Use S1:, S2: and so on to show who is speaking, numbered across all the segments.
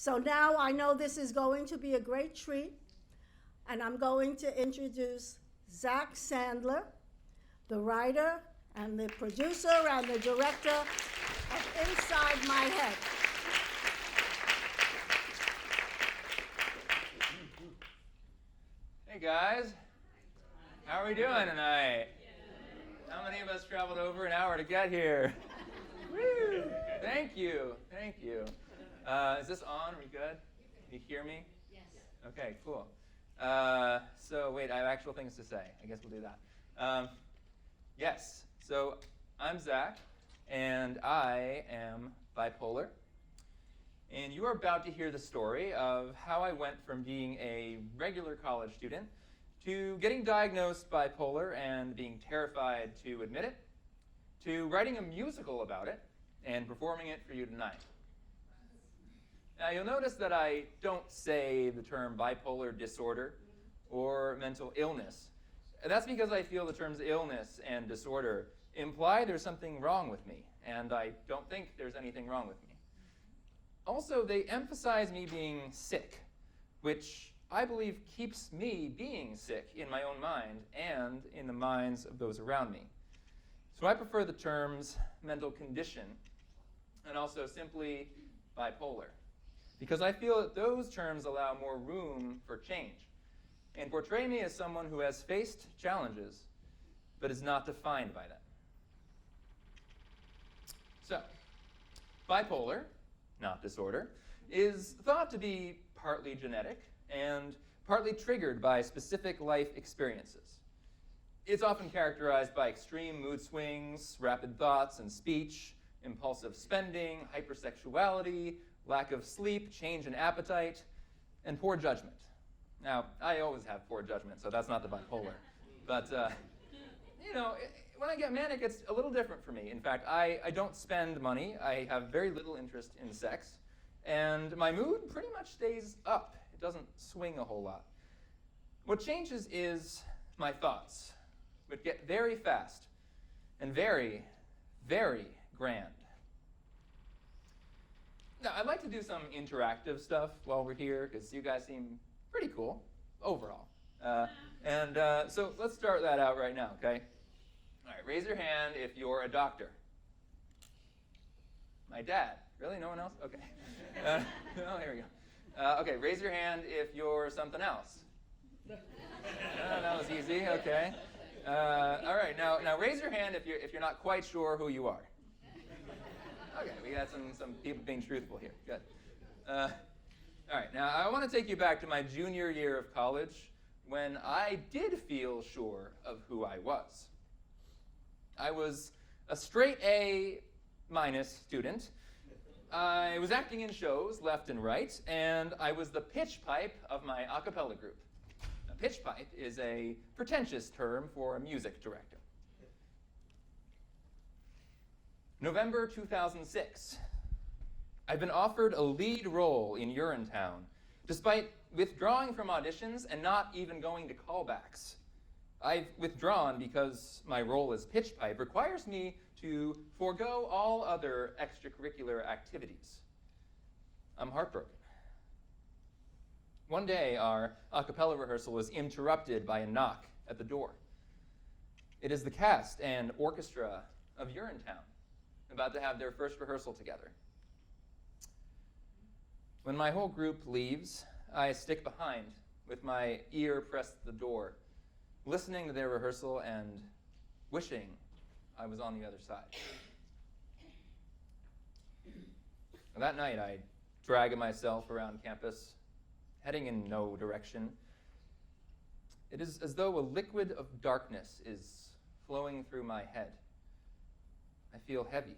S1: So now I know this is going to be a great treat, and I'm going to introduce Zach Sandler, the writer and the producer and the director of Inside My Head.
S2: Hey guys, how are we doing tonight? How many of us traveled over an hour to get here? Woo! Thank you, thank you. Is this on? Are we good? Can you hear me?
S3: Yes.
S2: Okay, cool. So wait, I have actual things to say. I guess we'll do that. Yes, so I'm Zach, and I am bipolar. And you are about to hear the story of how I went from being a regular college student to getting diagnosed bipolar and being terrified to admit it, to writing a musical about it and performing it for you tonight. Now, you'll notice that I don't say the term bipolar disorder or mental illness. And that's because I feel the terms illness and disorder imply there's something wrong with me, and I don't think there's anything wrong with me. Also, they emphasize me being sick, which I believe keeps me being sick in my own mind and in the minds of those around me. So I prefer the terms mental condition and also simply bipolar, because I feel that those terms allow more room for change and portray me as someone who has faced challenges but is not defined by them. So, bipolar, not disorder, is thought to be partly genetic and partly triggered by specific life experiences. It's often characterized by extreme mood swings, rapid thoughts and speech, impulsive spending, hypersexuality, lack of sleep, change in appetite, and poor judgment. Now, I always have poor judgment, so that's not the bipolar. But, when I get manic, it's a little different for me. In fact, I don't spend money. I have very little interest in sex. And my mood pretty much stays up. It doesn't swing a whole lot. What changes is my thoughts, which get very fast and very, very grand. Now, I'd like to do some interactive stuff while we're here, because you guys seem pretty cool, overall. So let's start that out right now, okay? All right, raise your hand if you're a doctor. My dad. Really? No one else? Okay. Oh, here we go. Okay, raise your hand if you're something else. That was easy. Okay. All right. Now raise your hand if you're not quite sure who you are. Okay, we got some people being truthful here. Good. All right. Now I want to take you back to my junior year of college when I did feel sure of who I was. I was a straight A- student. I was acting in shows left and right, and I was the pitch pipe of my a cappella group. A pitch pipe is a pretentious term for a music director. November 2006. I've been offered a lead role in Urinetown, despite withdrawing from auditions and not even going to callbacks. I've withdrawn because my role as pitch pipe requires me to forego all other extracurricular activities. I'm heartbroken. One day, our a cappella rehearsal is interrupted by a knock at the door. It is the cast and orchestra of Urinetown, about to have their first rehearsal together. When my whole group leaves, I stick behind with my ear pressed to the door, listening to their rehearsal and wishing I was on the other side. That night, I drag myself around campus, heading in no direction. It is as though a liquid of darkness is flowing through my head. I feel heavy.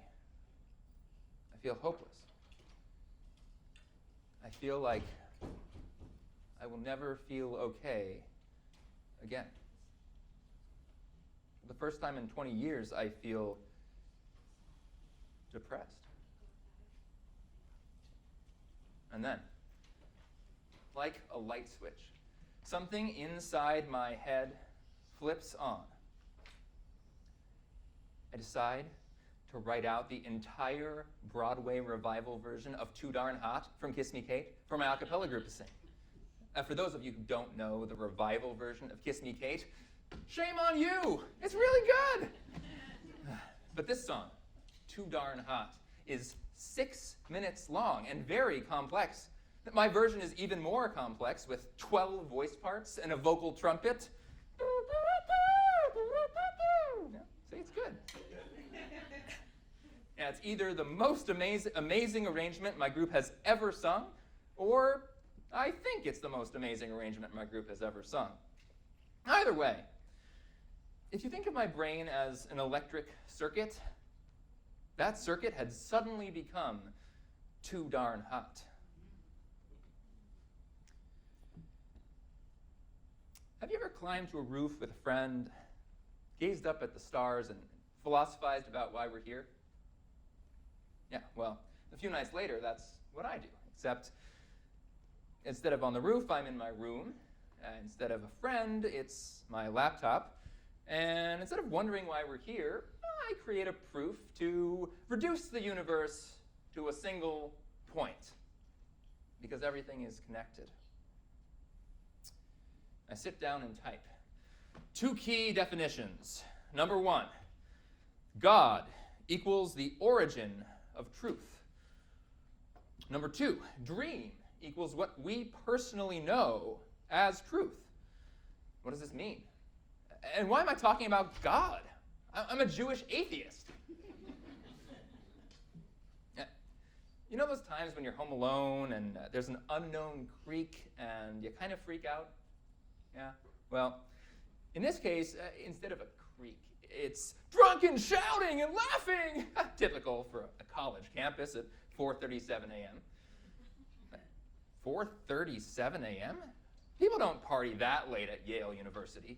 S2: I feel hopeless. I feel like I will never feel okay again. For the first time in 20 years, I feel depressed. And then, like a light switch, something inside my head flips on. I decide to write out the entire Broadway revival version of Too Darn Hot from Kiss Me Kate for my a cappella group to sing. For those of you who don't know the revival version of Kiss Me Kate, shame on you! It's really good! But this song, Too Darn Hot, is 6 minutes long and very complex. My version is even more complex with 12 voice parts and a vocal trumpet. Yeah, see, it's good. Yeah, it's either the most amazing arrangement my group has ever sung, or I think it's the most amazing arrangement my group has ever sung. Either way, if you think of my brain as an electric circuit, that circuit had suddenly become too darn hot. Have you ever climbed to a roof with a friend, gazed up at the stars, and philosophized about why we're here? Yeah, well, a few nights later, that's what I do, except instead of on the roof, I'm in my room. Instead of a friend, it's my laptop. And instead of wondering why we're here, I create a proof to reduce the universe to a single point, because everything is connected. I sit down and type. 2 key definitions. Number 1, God equals the origin of truth. Number 2, dream equals what we personally know as truth. What does this mean? And why am I talking about God? I'm a Jewish atheist. You know those times when you're home alone and there's an unknown creak and you kind of freak out? Yeah? Well, in this case, instead of a creak, it's drunken shouting and laughing! Typical for a college campus at 4:37 a.m. 4:37 a.m.? People don't party that late at Yale University.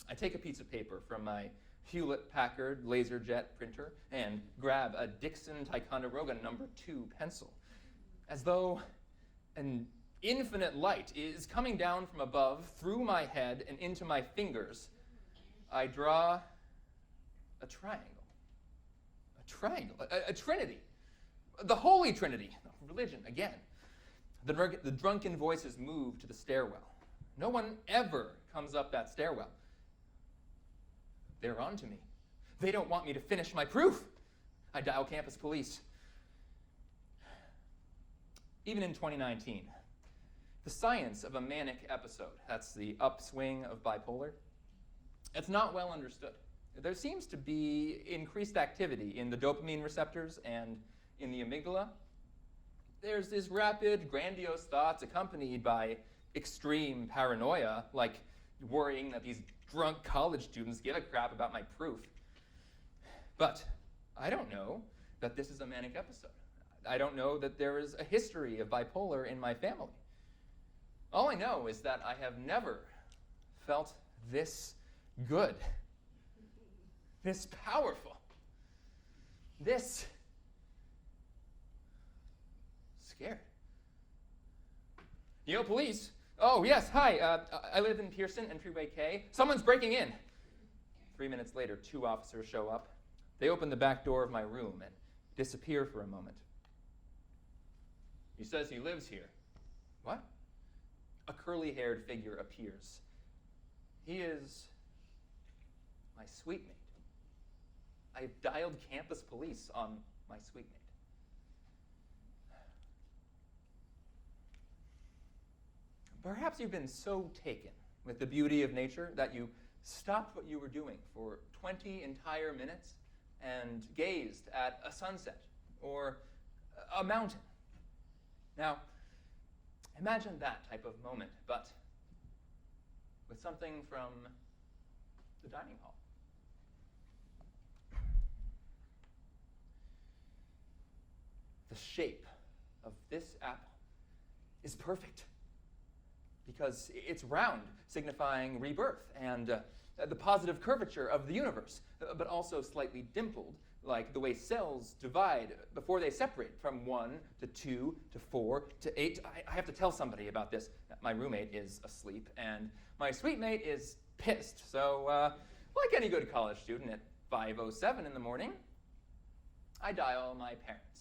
S2: I take a piece of paper from my Hewlett-Packard LaserJet printer and grab a Dixon Ticonderoga No. 2 pencil, as though an infinite light is coming down from above through my head and into my fingers. I draw a triangle. A triangle. A trinity. The Holy Trinity. Religion, again. The drunken voices move to the stairwell. No one ever comes up that stairwell. They're on to me. They don't want me to finish my proof. I dial campus police. Even in 2019, the science of a manic episode, that's the upswing of bipolar, it's not well understood. There seems to be increased activity in the dopamine receptors and in the amygdala. There's these rapid, grandiose thoughts accompanied by extreme paranoia, like worrying that these drunk college students give a crap about my proof. But I don't know that this is a manic episode. I don't know that there is a history of bipolar in my family. All I know is that I have never felt this good, this powerful, this scared. Yo, police. Oh, yes, hi. I live in Pearson, entryway K. Someone's breaking in. 3 minutes later, 2 officers show up. They open the back door of my room and disappear for a moment. He says he lives here. What? A curly-haired figure appears. He is my suite mate. I have dialed campus police on my suite mate. Perhaps you've been so taken with the beauty of nature that you stopped what you were doing for 20 entire minutes and gazed at a sunset or a mountain. Now, imagine that type of moment, but with something from the dining hall. The shape of this apple is perfect because it's round, signifying rebirth and the positive curvature of the universe, but also slightly dimpled, like the way cells divide before they separate from 1 to 2 to 4 to 8. I have to tell somebody about this. My roommate is asleep, and my suite mate is pissed. So, like any good college student, at 5:07 in the morning, I dial my parents.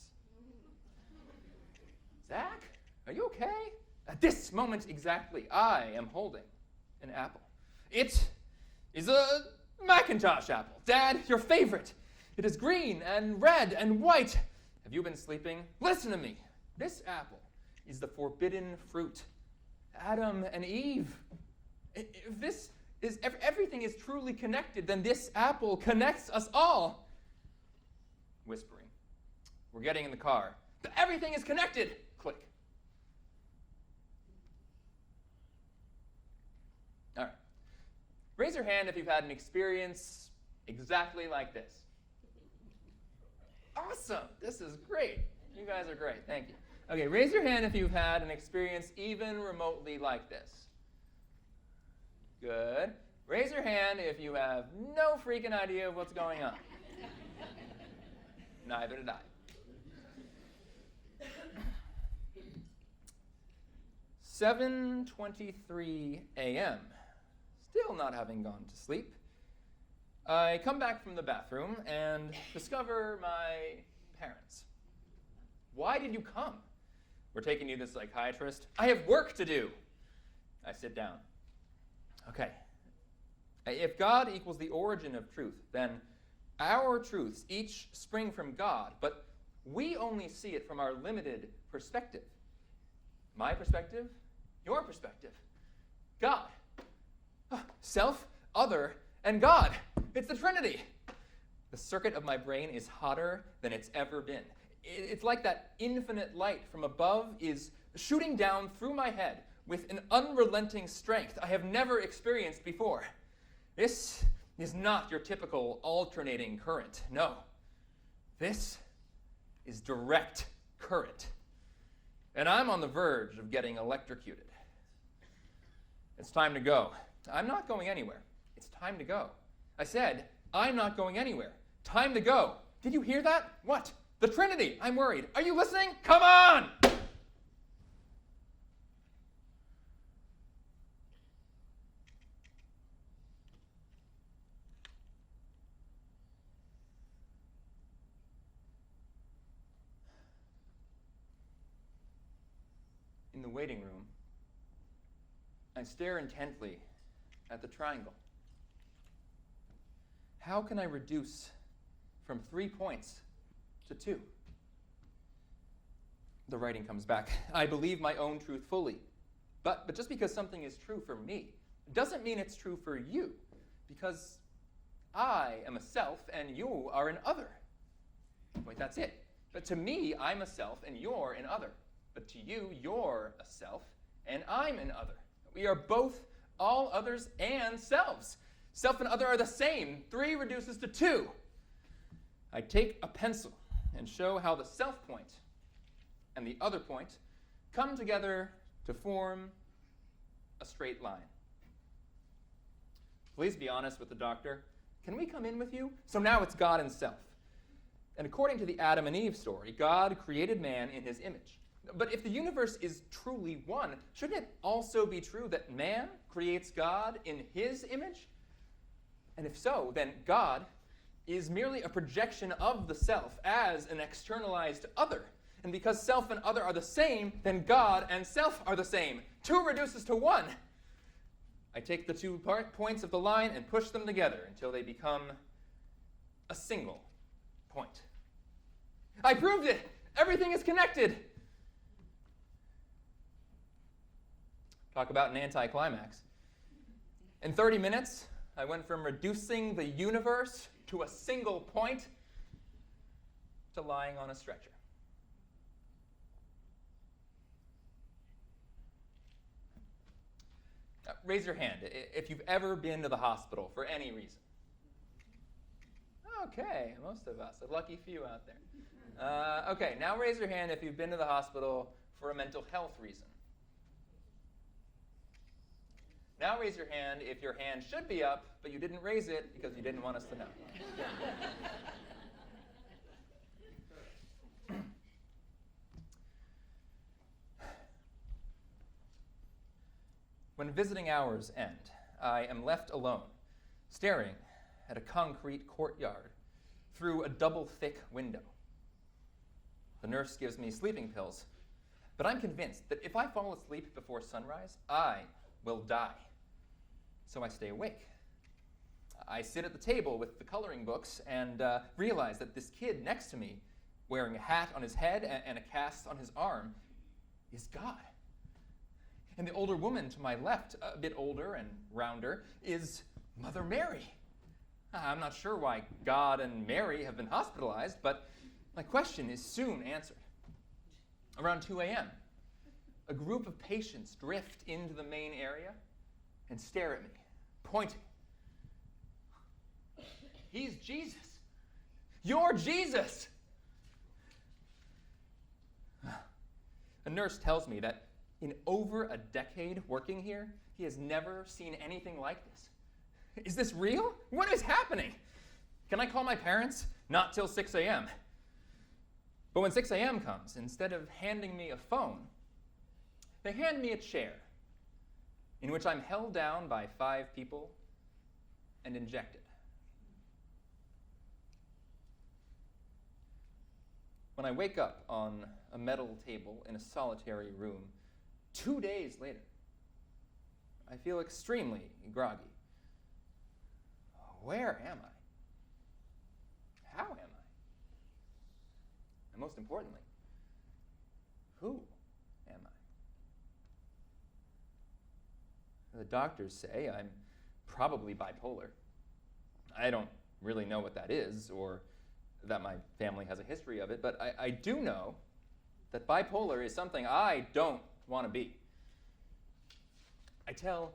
S2: Zach, are you okay? At this moment exactly, I am holding an apple. It is a Macintosh apple. Dad, your favorite. It is green and red and white. Have you been sleeping? Listen to me. This apple is the forbidden fruit. Adam and Eve. If this is, if everything is truly connected, then this apple connects us all. Whispering. We're getting in the car. Everything is connected. Click. All right. Raise your hand if you've had an experience exactly like this. Awesome. This is great. You guys are great. Thank you. Okay, raise your hand if you've had an experience even remotely like this. Good. Raise your hand if you have no freaking idea of what's going on. Neither did I. 7:23 a.m. Still not having gone to sleep. I come back from the bathroom and discover my parents. Why did you come? We're taking you to the psychiatrist. I have work to do. I sit down. Okay. If God equals the origin of truth, then our truths each spring from God, but we only see it from our limited perspective. My perspective, your perspective. God. Self, other, and God. It's the Trinity. The circuit of my brain is hotter than it's ever been. It's like that infinite light from above is shooting down through my head with an unrelenting strength I have never experienced before. This is not your typical alternating current. No. This is direct current. And I'm on the verge of getting electrocuted. It's time to go. I'm not going anywhere. It's time to go. I said, I'm not going anywhere. Time to go. Did you hear that? What? The Trinity. I'm worried. Are you listening? Come on! In the waiting room, I stare intently at the triangle. How can I reduce from 3 points to 2? The writing comes back. I believe my own truth fully. But just because something is true for me doesn't mean it's true for you, because I am a self and you are an other. Wait, that's it. But to me, I'm a self and you're an other. But to you, you're a self and I'm an other. We are both all others and selves. Self and other are the same. 3 reduces to 2. I take a pencil and show how the self point and the other point come together to form a straight line. Please be honest with the doctor. Can we come in with you? So now it's God and self. And according to the Adam and Eve story, God created man in his image. But if the universe is truly one, shouldn't it also be true that man creates God in his image? And if so, then God is merely a projection of the self as an externalized other. And because self and other are the same, then God and self are the same. 2 reduces to 1. I take the 2 points of the line and push them together until they become a single point. I proved it! Everything is connected! Talk about an anticlimax. In 30 minutes, I went from reducing the universe to a single point to lying on a stretcher. Raise your hand if you've ever been to the hospital for any reason. Okay, most of us, a lucky few out there. Okay, now raise your hand if you've been to the hospital for a mental health reason. Now raise your hand if your hand should be up, but you didn't raise it because you didn't want us to know. When visiting hours end, I am left alone, staring at a concrete courtyard through a double-thick window. The nurse gives me sleeping pills, but I'm convinced that if I fall asleep before sunrise, I will die. So I stay awake. I sit at the table with the coloring books and realize that this kid next to me, wearing a hat on his head and a cast on his arm, is God. And the older woman to my left, a bit older and rounder, is Mother Mary. I'm not sure why God and Mary have been hospitalized, but my question is soon answered. Around 2 a.m., a group of patients drift into the main area and stare at me, pointing. He's Jesus. You're Jesus. A nurse tells me that in over a decade working here, he has never seen anything like this. Is this real? What is happening? Can I call my parents? Not till 6 a.m. But when 6 a.m. comes, instead of handing me a phone, they hand me a chair in which I'm held down by 5 people and injected. When I wake up on a metal table in a solitary room, 2 days later, I feel extremely groggy. Where am I? How am I? And most importantly, who am I? The doctors say I'm probably bipolar. I don't really know what that is, or that my family has a history of it, but I do know that bipolar is something I don't want to be. I tell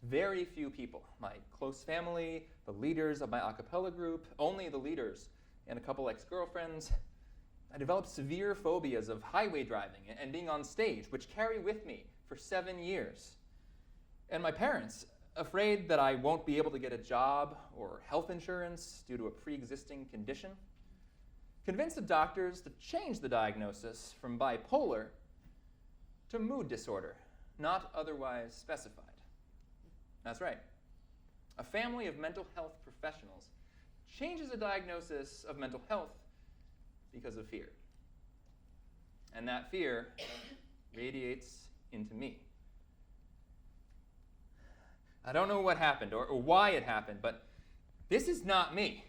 S2: very few people, my close family, the leaders of my a cappella group, only the leaders, and a couple ex-girlfriends. I developed severe phobias of highway driving and being on stage, which carry with me for 7 years. And my parents, afraid that I won't be able to get a job or health insurance due to a pre-existing condition, convinced the doctors to change the diagnosis from bipolar to mood disorder, not otherwise specified. That's right. A family of mental health professionals changes a diagnosis of mental health because of fear. And that fear radiates into me. I don't know what happened or why it happened, but this is not me.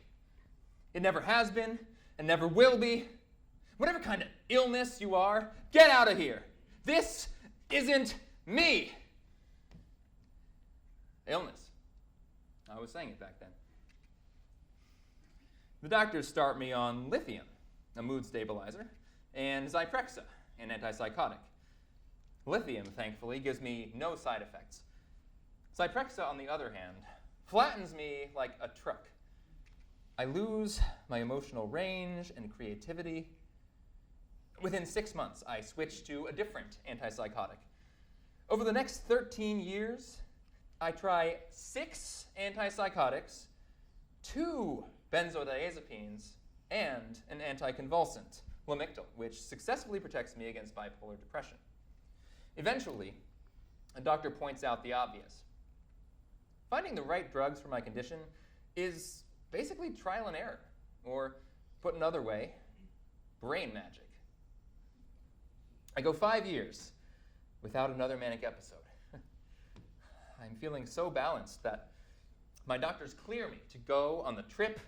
S2: It never has been and never will be. Whatever kind of illness you are, get out of here. This isn't me. Illness. I was saying it back then. The doctors start me on lithium, a mood stabilizer, and Zyprexa, an antipsychotic. Lithium, thankfully, gives me no side effects. Zyprexa, on the other hand, flattens me like a truck. I lose my emotional range and creativity. Within 6 months, I switched to a different antipsychotic. Over the next 13 years, I try 6 antipsychotics, 2 benzodiazepines, and an anticonvulsant, Lamictal, which successfully protects me against bipolar depression. Eventually, a doctor points out the obvious. Finding the right drugs for my condition is basically trial and error, or put another way, brain magic. I go 5 years without another manic episode. I'm feeling so balanced that my doctors clear me to go on the trip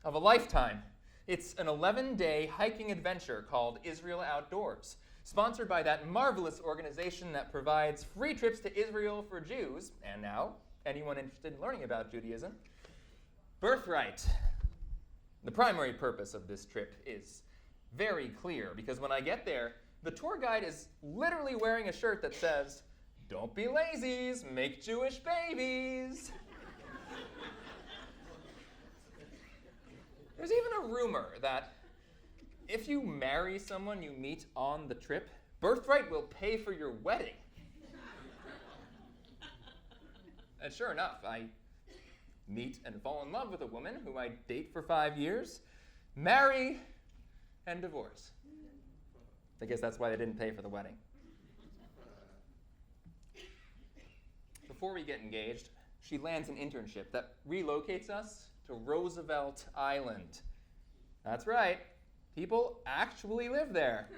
S2: of a lifetime. It's an 11-day hiking adventure called Israel Outdoors, sponsored by that marvelous organization that provides free trips to Israel for Jews, and now anyone interested in learning about Judaism. Birthright. The primary purpose of this trip is very clear, because when I get there, the tour guide is literally wearing a shirt that says, "Don't be lazies, make Jewish babies." There's even a rumor that if you marry someone you meet on the trip, Birthright will pay for your wedding. And sure enough, I meet and fall in love with a woman who I date for 5 years, marry, and divorce. I guess that's why they didn't pay for the wedding. Before we get engaged, she lands an internship that relocates us to Roosevelt Island. That's right, people actually live there.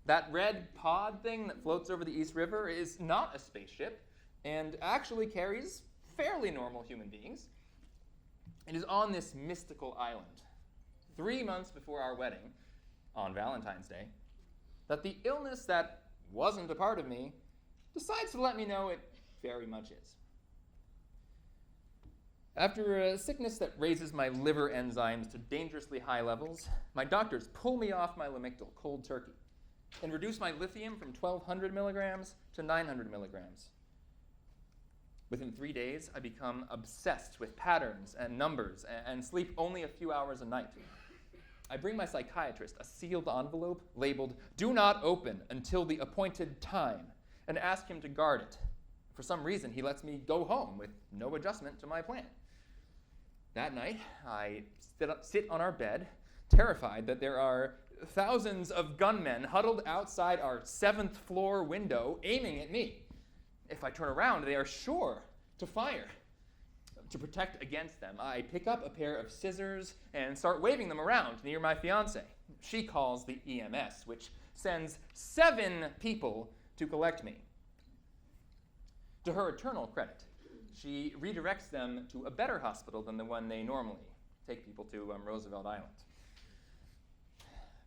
S2: That red pod thing that floats over the East River is not a spaceship and actually carries fairly normal human beings. It is on this mystical island, 3 months before our wedding, on Valentine's Day, that the illness that wasn't a part of me decides to let me know it very much is. After a sickness that raises my liver enzymes to dangerously high levels, my doctors pull me off my Lamictal cold turkey and reduce my lithium from 1,200 milligrams to 900 milligrams. Within 3 days, I become obsessed with patterns and numbers and sleep only a few hours a night. I bring my psychiatrist a sealed envelope labeled "Do not open until the appointed time" and ask him to guard it. For some reason, he lets me go home with no adjustment to my plan. That night, I sit on our bed, terrified that there are thousands of gunmen huddled outside our 7th floor window aiming at me. If I turn around, they are sure to fire. To protect against them, I pick up a pair of scissors and start waving them around near my fiancée. She calls the EMS, which sends 7 people to collect me. To her eternal credit, she redirects them to a better hospital than the one they normally take people to on Roosevelt Island.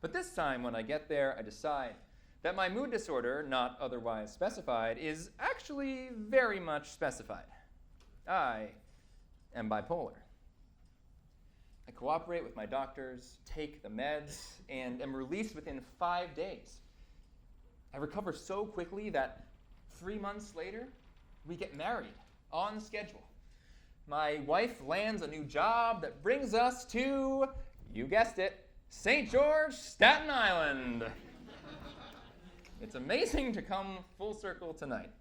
S2: But this time, when I get there, I decide that my mood disorder, not otherwise specified, is actually very much specified. I am bipolar. I cooperate with my doctors, take the meds, and am released within 5 days. I recover so quickly that 3 months later, we get married on schedule. My wife lands a new job that brings us to, you guessed it, St. George, Staten Island. It's amazing to come full circle tonight.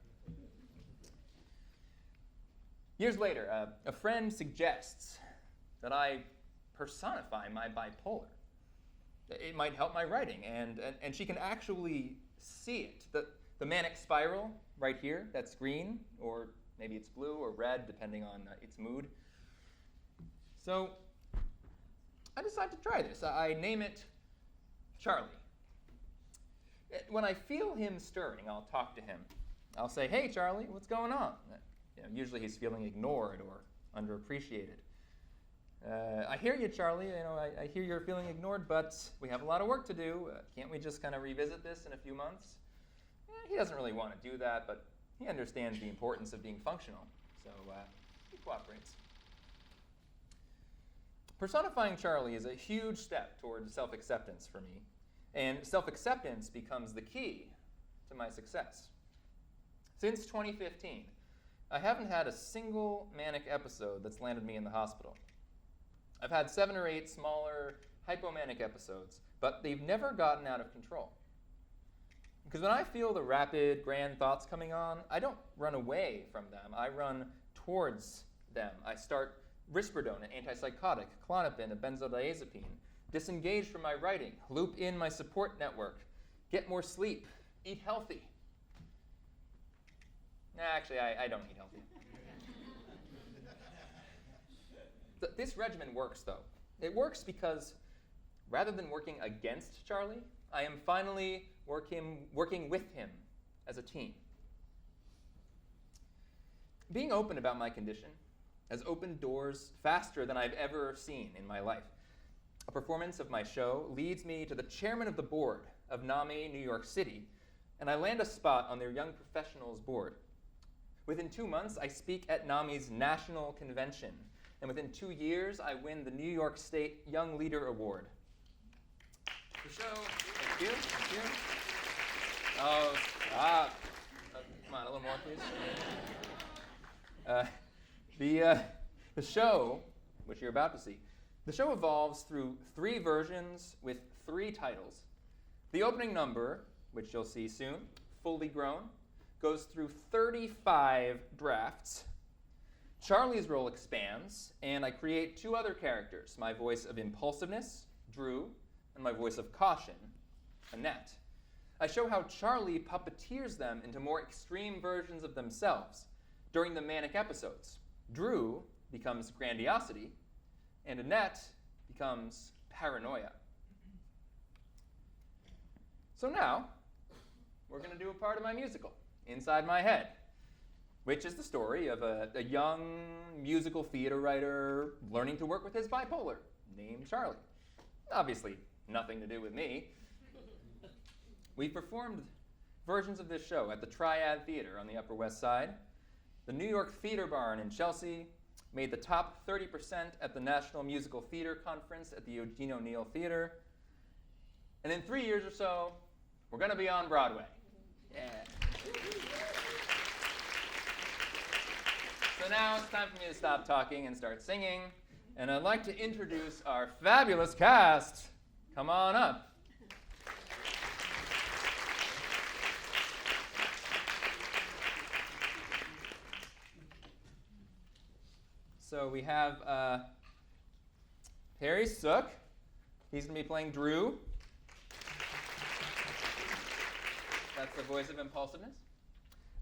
S2: Years later, a friend suggests that I personify my bipolar. It might help my writing, and she can actually see it. The manic spiral right here, that's green, or maybe it's blue or red, depending on its mood. So I decide to try this. I name it Charlie. When I feel him stirring, I'll talk to him. I'll say, "Hey, Charlie, what's going on?" Usually he's feeling ignored or underappreciated. "I hear you, Charlie. I hear you're feeling ignored, but we have a lot of work to do. Can't we just kind of revisit this in a few months?" He doesn't really want to do that, but he understands the importance of being functional, so he cooperates. Personifying Charlie is a huge step towards self-acceptance for me, and self-acceptance becomes the key to my success. Since 2015, I haven't had a single manic episode that's landed me in the hospital. I've had 7 or 8 smaller hypomanic episodes, but they've never gotten out of control. Because when I feel the rapid, grand thoughts coming on, I don't run away from them. I run towards them. I start risperidone, an antipsychotic, Klonopin, a benzodiazepine, disengage from my writing, loop in my support network, get more sleep, eat healthy. Actually, I don't eat healthy. This regimen works, though. It works because rather than working against Charlie, I am finally working with him as a team. Being open about my condition has opened doors faster than I've ever seen in my life. A performance of my show leads me to the chairman of the board of NAMI New York City, and I land a spot on their Young Professionals board. Within 2 months, I speak at NAMI's national convention, and within 2 years, I win the New York State Young Leader Award. The show, thank you. Oh, stop. Come on, a little more, please. The show, which you're about to see, the show evolves through 3 versions with 3 titles. The opening number, which you'll see soon, Fully Grown, goes through 35 drafts. Charlie's role expands, and I create 2 other characters, my voice of impulsiveness, Drewe, and my voice of caution, Annette. I show how Charlie puppeteers them into more extreme versions of themselves during the manic episodes. Drewe becomes grandiosity, and Annette becomes paranoia. So now, we're going to do a part of my musical, Inside My Head, which is the story of a young musical theater writer learning to work with his bipolar, named Charlie. Obviously, nothing to do with me. We performed versions of this show at the Triad Theater on the Upper West Side, the New York Theater Barn in Chelsea, made the top 30% at the National Musical Theater Conference at the Eugene O'Neill Theater, and in 3 years or so, we're going to be on Broadway. Yeah. So now it's time for me to stop talking and start singing, and I'd like to introduce our fabulous cast. Come on up. So we have Harry Sook. He's going to be playing Drewe. That's the voice of impulsiveness.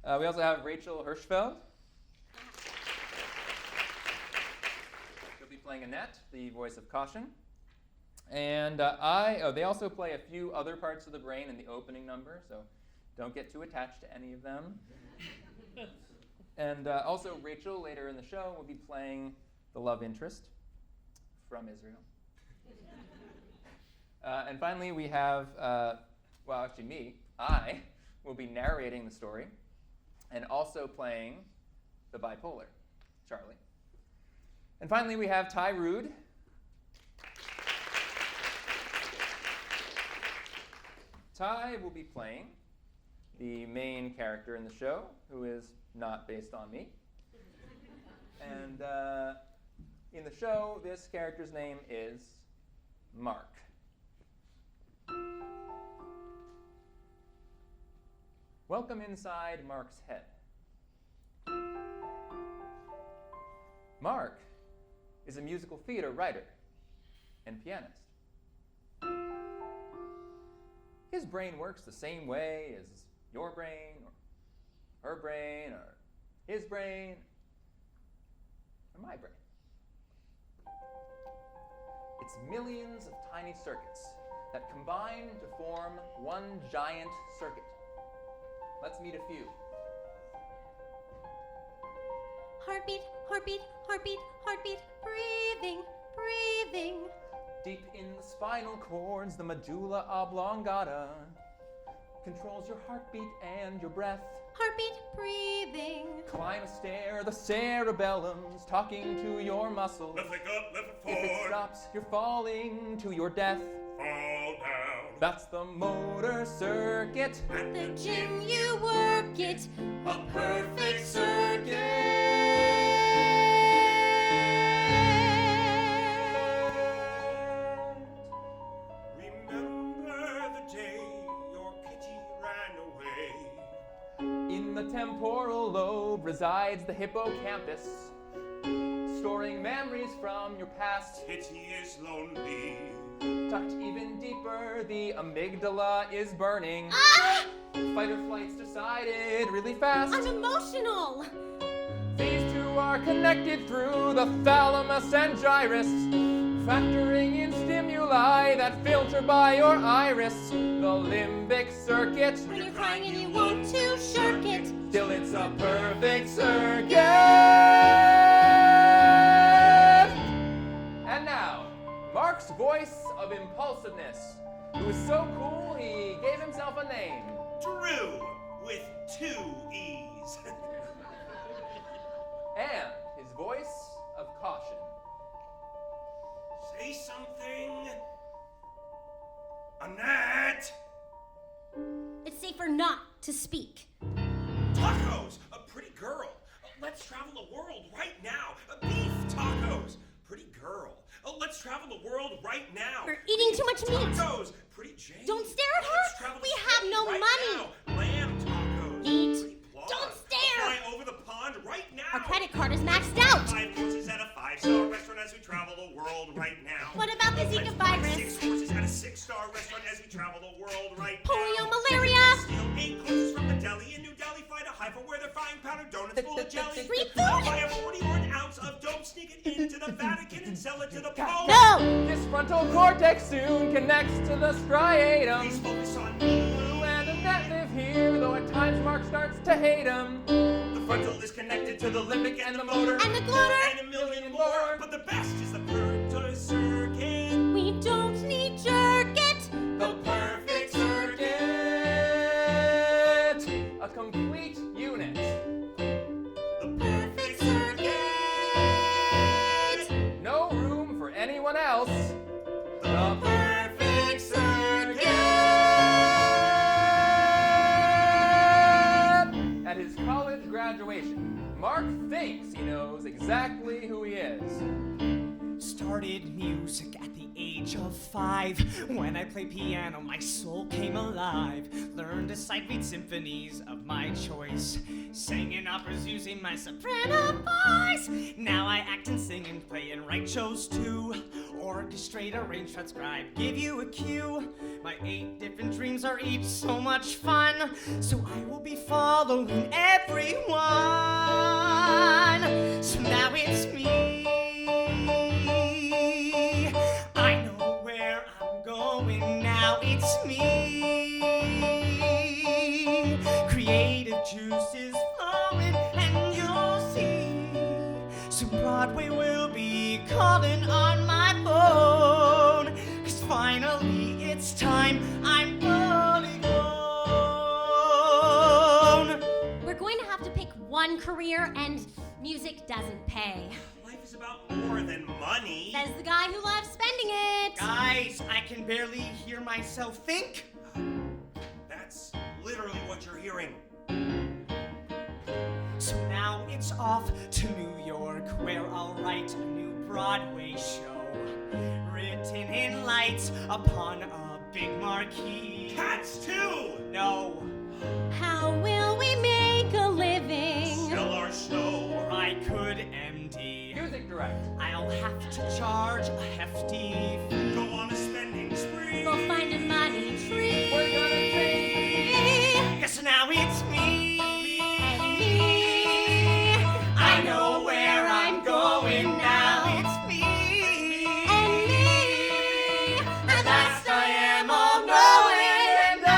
S2: We also have Rachel Hirschfeld. She'll be playing Annette, the voice of caution. And they also play a few other parts of the brain in the opening number, so don't get too attached to any of them. And also Rachel, later in the show, will be playing the love interest from Israel. And finally, we have, I will be narrating the story and also playing the bipolar, Charlie. And finally, we have Rood. Ty will be playing the main character in the show, who is not based on me. And in the show, this character's name is Marc. Welcome inside Marc's head. Marc is a musical theater writer and pianist. His brain works the same way as your brain, or her brain, or his brain, or my brain. It's millions of tiny circuits that combine to form one giant circuit. Let's meet a few.
S3: Heartbeat, heartbeat, heartbeat, heartbeat, breathing, breathing.
S2: Deep in the spinal cords, the medulla oblongata controls your heartbeat and your breath.
S3: Heartbeat, breathing.
S2: Climb a stair, the cerebellum's talking to your muscles.
S4: Left leg up, left foot
S2: If it
S4: forward.
S2: stops, you're falling to your death.
S4: Fall down.
S2: That's the motor circuit.
S3: At the gym you work it, a perfect circuit.
S4: Remember the day your kitty ran away.
S2: In the temporal lobe resides the hippocampus, storing memories from your past.
S4: Kitty is lonely.
S2: Tucked even deeper, the amygdala is burning.
S3: Ah!
S2: Fight or flight's decided really fast.
S3: I'm emotional.
S2: These two are connected through the thalamus and gyrus, factoring in stimuli that filter by your iris. The limbic circuit,
S3: When you're crying and you want to shirk it.
S2: till it's a perfect circuit. And now, Marc's voice of impulsiveness, who is so cool he gave himself a name.
S4: Drewe with 2 E's.
S2: And his voice of caution.
S4: Say something. Annette.
S3: It's safer not to speak.
S4: Tacos, a pretty girl. Let's travel the world right now. Beef tacos, pretty girl. Let's travel the world right now.
S3: You're eating too much meat.
S4: Tacos, pretty Jane.
S3: Don't stare at
S4: Let's
S3: her.
S4: travel
S3: We
S4: to
S3: have
S4: Spain
S3: no
S4: right
S3: money.
S4: now. Lamb tacos.
S3: Eat.
S4: Pretty blonde.
S3: Don't stare.
S4: Fly over the pond right now.
S3: Our credit card is maxed out.
S4: 5 courses at a 5-star restaurant as we travel the world right now.
S3: What about the Zika
S4: Let's buy
S3: virus?
S4: 6 courses at a 6-star restaurant as we travel the world right
S3: Polio,
S4: now.
S3: malaria.
S4: Steal 8 courses from the deli in New Delhi. Find a Haifa where they're frying powdered donuts full of jelly.
S3: Street food.
S4: Buy a 40 or an ounce of dope. Sneak sell it to the Pope.
S3: No!
S2: This frontal cortex soon connects to the striatum.
S4: Please focus on me.
S2: Drewe and Annette live here, though at times Marc starts to hate him.
S4: The frontal is connected to the limbic and the motor.
S3: And the gloater!
S4: And a million more. But the best is the purpose circuit.
S3: We don't need jerkit!
S2: The perfect circuit! A complete unit.
S4: The perfect circuit.
S2: No room for anyone else.
S4: The perfect circuit.
S2: At his college graduation, Marc thinks he knows exactly who he is.
S5: Started music at the age of 5. When I played piano, my soul came alive. Learned to sight read symphonies of my choice. Sang in operas using my soprano voice. Now I act and sing and play and write shows too. Orchestrate, arrange, transcribe, give you a cue. My 8 different dreams are each so much fun. So I will be following everyone. So now it's me. I know where I'm going now, it's me. Creative juices flowing and you'll see. So Broadway will be calling on my phone. 'Cause finally it's time, I'm fully grown.
S3: We're going to have to pick one career, and music doesn't pay.
S4: Life is about more than money.
S3: Says the guy who loves spending it.
S5: Guys, I can barely hear myself think.
S4: That's literally what you're hearing.
S5: So now it's off to New York, where I'll write a new Broadway show, written in lights upon a big marquee.
S4: Cats too.
S5: No,
S3: How will we make a living?
S4: Sell our show.
S5: or I could MD.
S2: Music direct.
S5: I'll have to charge a hefty fee.
S4: Go on a spending spree.
S3: We'll find a money tree.
S2: We're gonna take.
S5: Yes, now it's me.
S3: And me.
S5: I know where I'm going now. It's me.
S3: And me.
S5: At last I am all knowing, and I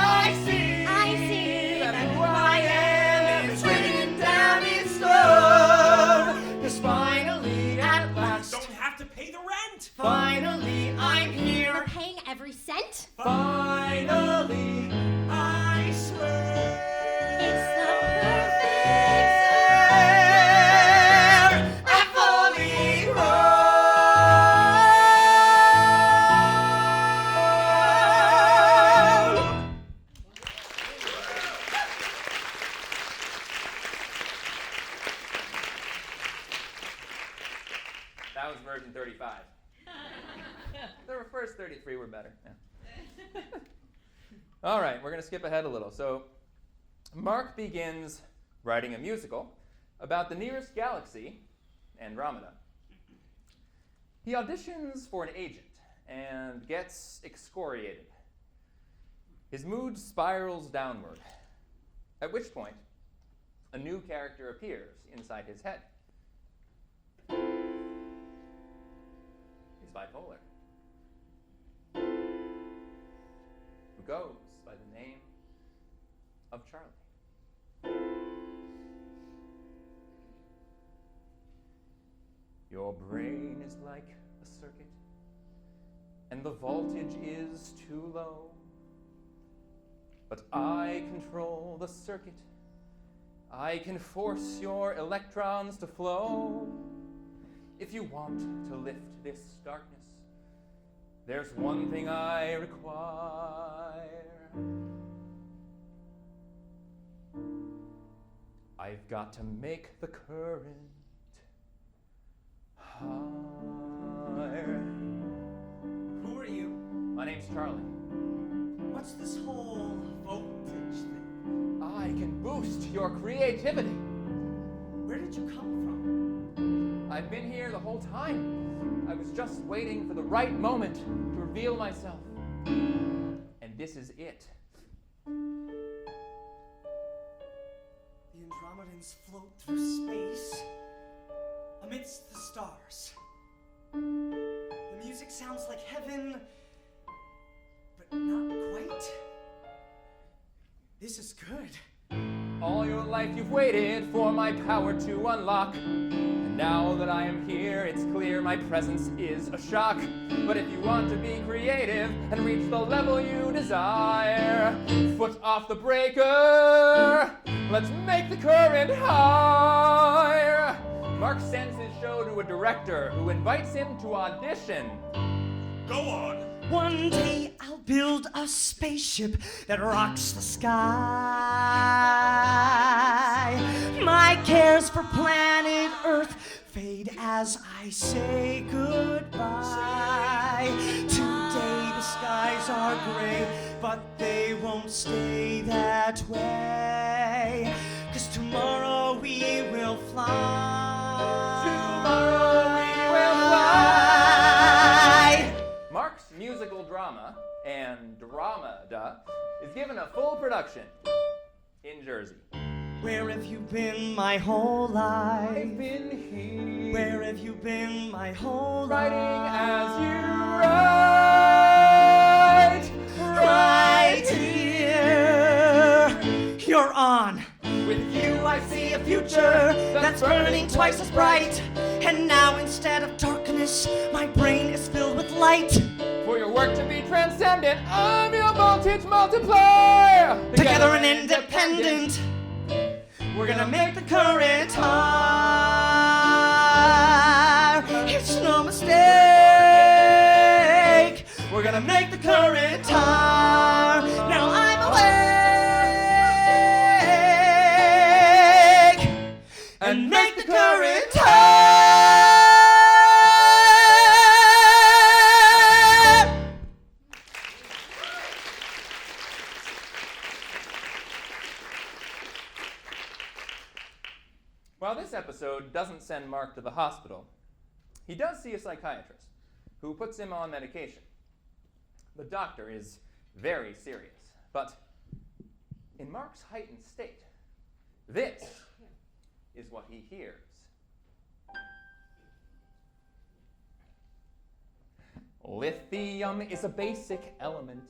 S5: see.
S3: I see.
S5: That who I am is written down in stone. 'Cause finally, at last,
S4: Don't have to pay the rent.
S5: finally I'm
S3: We're
S5: here.
S3: paying every cent.
S5: Finally, I swear.
S3: It's the perfect
S5: I'm fully grown.
S2: That was version 35. The first 33 were better. Yeah. All right, we're going to skip ahead a little. So, Marc begins writing a musical about the nearest galaxy, Andromeda. He auditions for an agent and gets excoriated. His mood spirals downward, at which point a new character appears inside his head. He's bipolar, who goes by the name of Charlie. Your brain is like a circuit, and the voltage is too low. But I control the circuit. I can force your electrons to flow. If you want to lift this darkness, there's one thing I require. I've got to make the current higher.
S5: Who are you?
S2: My name's Charlie.
S5: What's this whole voltage thing?
S2: I can boost your creativity.
S5: Where did you come from?
S2: I've been here the whole time. I was just waiting for the right moment to reveal myself. And this is it.
S5: The Andromedans float through space amidst the stars. music sounds like heaven, but not quite. This is good.
S2: All your life you've waited for my power to unlock. And now that I am here, it's clear my presence is a shock. But if you want to be creative and reach the level you desire, foot off the breaker, let's make the current higher. Marc sends his show to a director who invites him to audition.
S4: Go on.
S5: One day I'll build a spaceship that rocks the sky. My cares for planet Earth fade as I say goodbye. Today the skies are gray, but they won't stay that way. 'Cause tomorrow we will fly.
S2: Tomorrow we will fly. Marc's musical drama and Dramada is given a full production in Jersey.
S5: Where have you been my whole life?
S2: I've been here,
S5: Where have you been my whole
S2: writing
S5: life?
S2: as you write,
S5: Right here. You're on.
S2: With you I see a
S5: Future that's burning twice as bright. And now instead of darkness, my brain is filled with light.
S2: For your work to be transcendent, I'm your voltage multiplier.
S5: Together and independent, we're gonna make the current higher. It's no mistake. We're gonna make the current higher. Now I'm awake and make the current higher.
S2: While this episode doesn't send Marc to the hospital, he does see a psychiatrist who puts him on medication. The doctor is very serious, but in Marc's heightened state, this is what he hears. Lithium is a basic element.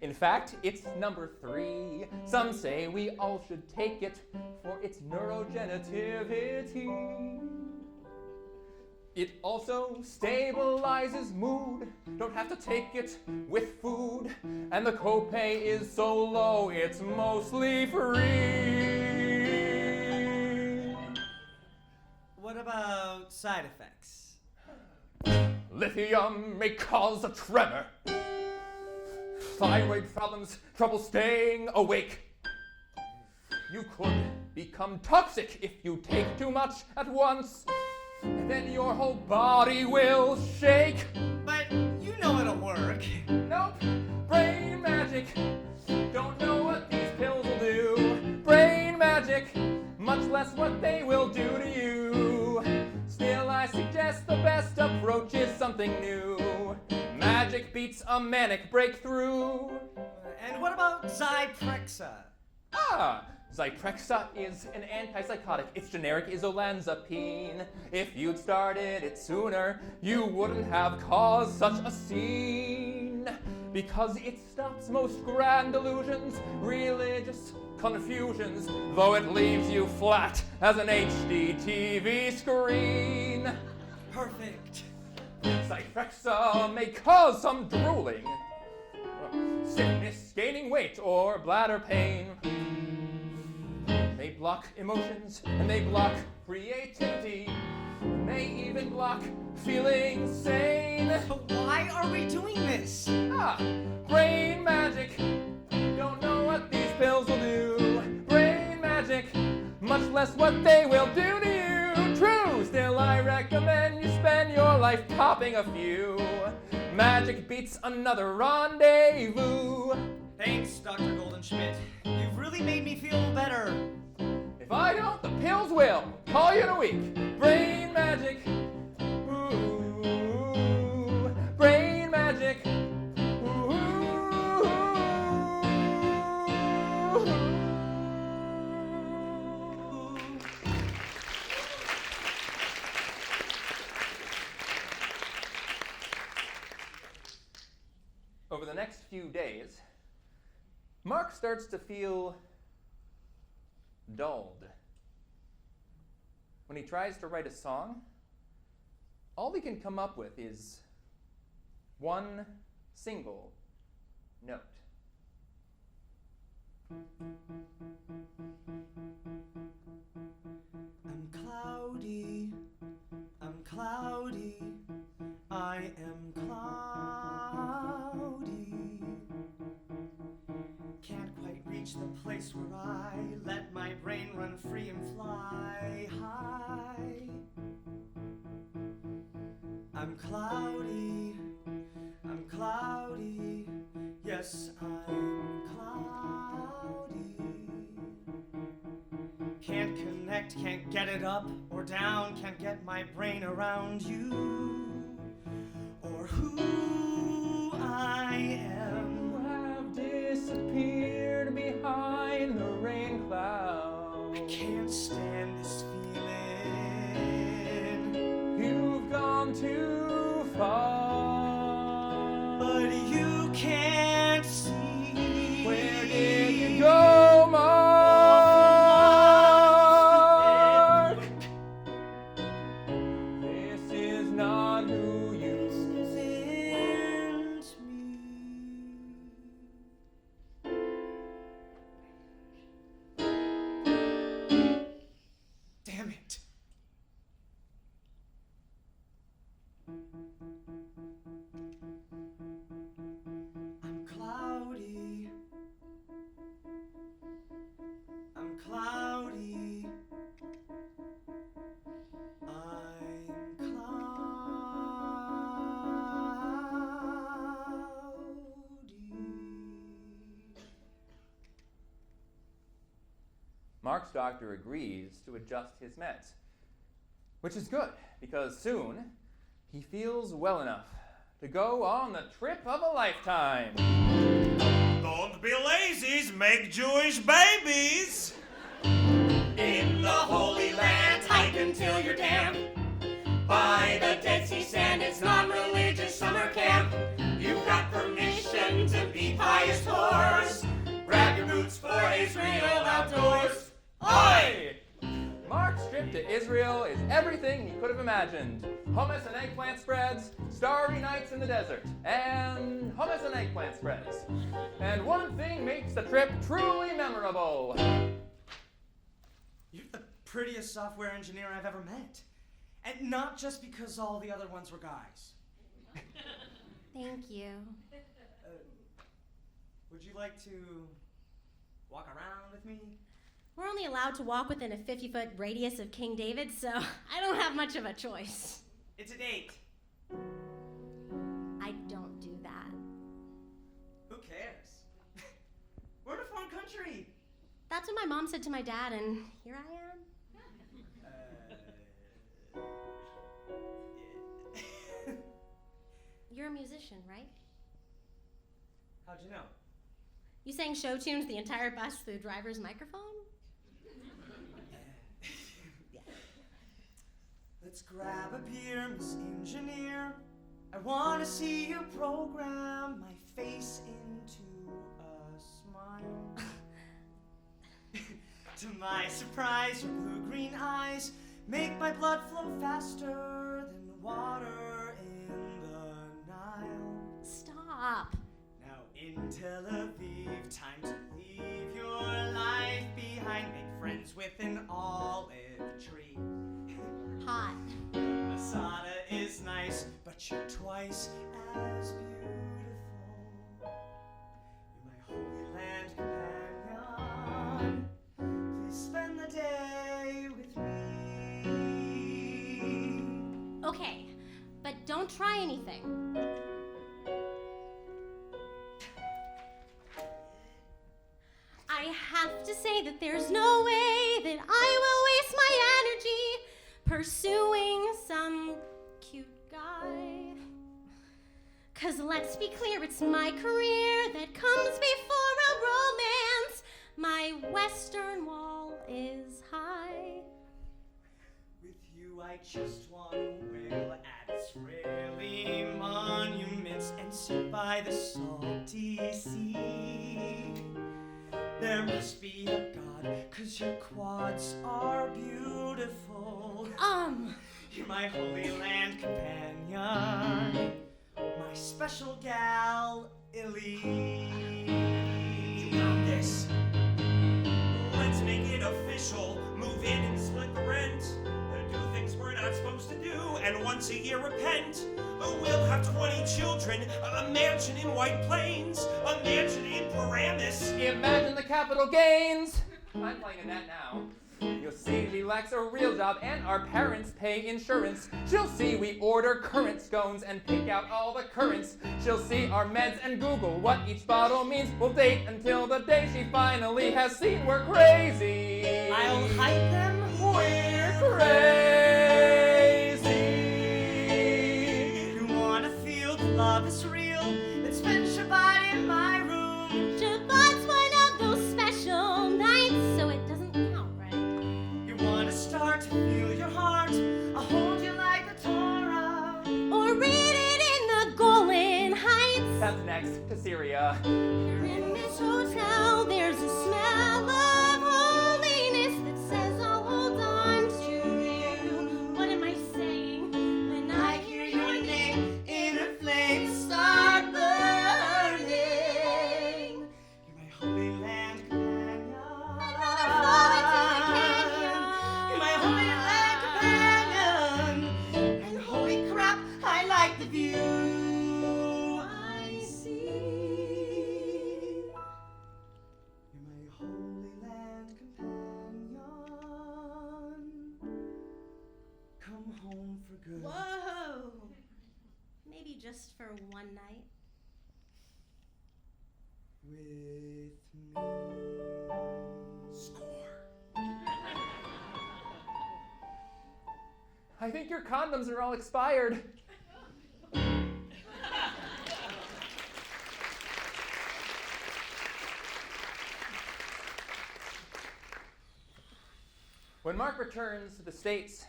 S2: In fact, it's number 3. Some say we all should take it for its neurogenetivity. It also stabilizes mood. Don't have to take it with food. And the copay is so low, it's mostly free.
S5: What about side effects?
S2: Lithium may cause a tremor. Thyroid problems, trouble staying awake. You could become toxic if you take too much at once, and then your whole body will shake.
S5: But you know it'll work.
S2: Nope, brain magic. Don't know what these pills will do. Brain magic, much less what they will do to you. Still, I suggest the best approach is something new. Magic beats a manic breakthrough.
S5: And what about Zyprexa?
S2: Zyprexa is an antipsychotic. Its generic is olanzapine. If you'd started it sooner, you wouldn't have caused such a scene. Because it stops most grand delusions, religious confusions, though it leaves you flat as an HD TV screen.
S5: Perfect.
S2: Zyprexa may cause some drooling, sickness, gaining weight, or bladder pain. They block emotions, and they block creativity. May even block feeling sane.
S5: But why are we doing this?
S2: Brain magic. Don't know what these pills will do. Brain magic, much less what they will do to you. True, still I recommend you spend your life popping a few. Magic beats another rendezvous.
S5: Thanks, Dr. Goldenschmidt. You've really made me feel better.
S2: If I don't, the pills will. Call you in a week. Brain magic. Ooh, brain magic. Ooh. few days, Marc starts to feel dulled. When he tries to write a song, all he can come up with is one single note.
S5: I'm cloudy, I am cloudy. Can't quite reach the place where I let my brain run free and fly high. I'm cloudy, yes, I'm cloudy. Can't connect, can't get it up or down, can't get my brain around you or who I am.
S2: You have disappeared behind the rain cloud.
S5: I can't stand this feeling.
S2: You've gone too far.
S5: But you can't see.
S2: Where did you go, Marc? This is not who you
S5: Isn't me. Damn it. I'm cloudy. I'm cloudy.
S2: Marc's doctor agrees to adjust his meds, which is good because soon he feels well enough to go on the trip of a lifetime.
S4: Don't be lazies, make Jewish babies.
S3: In the Holy Land, hike until you're damp. By the Dead Sea sand, it's non-religious summer camp. You've got permission to be pious whores. Grab your boots for Israel outdoors.
S2: Oi! Marc's trip to Israel is everything he could have imagined. Hummus and eggplant spreads, starry nights in the desert, and hummus and eggplant spreads. And one thing makes the trip truly memorable.
S5: You're the prettiest software engineer I've ever met. And not just because all the other ones were guys.
S3: Thank you.
S5: Would you like to walk around with me?
S3: We're only allowed to walk within a 50-foot radius of King David, so I don't have much of a choice.
S5: It's a date.
S3: I don't do that.
S5: Who cares? We're in a foreign country.
S3: That's what my mom said to my dad, and here I am. You're a musician, right?
S5: How'd you know?
S3: You sang show tunes the entire bus through the driver's microphone?
S5: Let's grab a beer, Miss Engineer. I want to see you program my face into a smile. To my surprise, your blue-green eyes make my blood flow faster than water in the Nile.
S3: Stop.
S5: Now in Tel Aviv, time to leave your life behind. Make friends with an olive tree.
S3: Hot.
S5: Masada is nice, but you're twice as beautiful. You're my Holy Land companion. Please spend the day with me.
S3: Okay, but don't try anything. I have to say that there's no way that I will waste my energy pursuing some cute guy. 'Cause let's be clear, it's my career that comes before a romance. My western wall is high.
S5: With you, I just want to wail at Israeli monuments and sit by the salty see. There must be a God, 'cause your quads are beautiful. You're my Holy Land companion, my special gal, Illy.
S4: You got this. Let's make it official. Move in and split the rent. Do things we're not supposed to do, and once a year repent. We'll have 20 children, a mansion in White Plains, a mansion in Paramus.
S2: Imagine the capital gains. I'm playing Annette now. You'll see she lacks a real job and our parents pay insurance. She'll see we order currant scones and pick out all the currants. She'll see our meds and Google what each bottle means. We'll date until the day she finally has seen we're crazy.
S5: I'll hide them.
S2: We're crazy.
S5: You wanna feel the love is real? Then spend Shabbat in my room.
S3: Shabbat's one of those special nights, so it doesn't count, right?
S5: You wanna start to feel your heart? I'll hold you like the Torah.
S3: Or read it in the Golan Heights.
S2: That's next to Syria.
S3: Here in this hotel, there's a smell of holiness that says I'll hold on to you. What am I saying? When I hear your name,
S5: Inner flames start burning. You're my Holy Land companion.
S3: I'd rather fall into a canyon.
S5: You're my Holy Land companion. And holy crap, I like the view I see. You're my Holy Land companion. Come home for good.
S3: Whoa! Maybe just for one night.
S5: With me.
S4: Score.
S2: I think your condoms are all expired. When Marc returns to the States,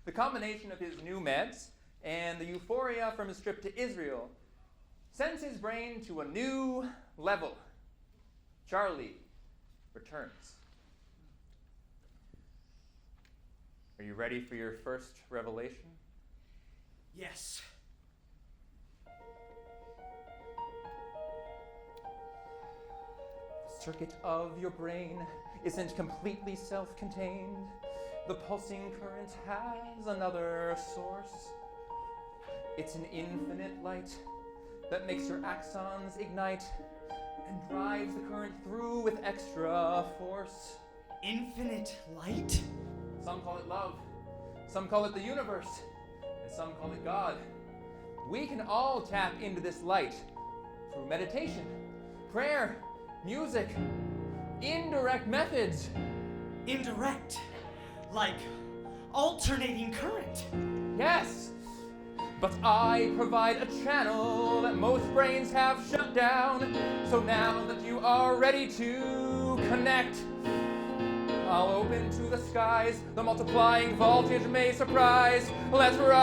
S2: the combination of his new meds and the euphoria from his trip to Israel sends his brain to a new level. Charlie returns. Are you ready for your first revelation?
S5: Yes.
S2: The circuit of your brain isn't completely self-contained. The pulsing current has another source. It's an infinite light that makes your axons ignite and drives the current through with extra force.
S5: Infinite light?
S2: Some call it love, some call it the universe, and some call it God. We can all tap into this light through meditation, prayer, music, indirect methods.
S5: Indirect? Like alternating current?
S2: Yes, but I provide a channel that most brains have shut down. So now that you are ready to connect, I'll open to the skies. The multiplying voltage may surprise. Let's rise.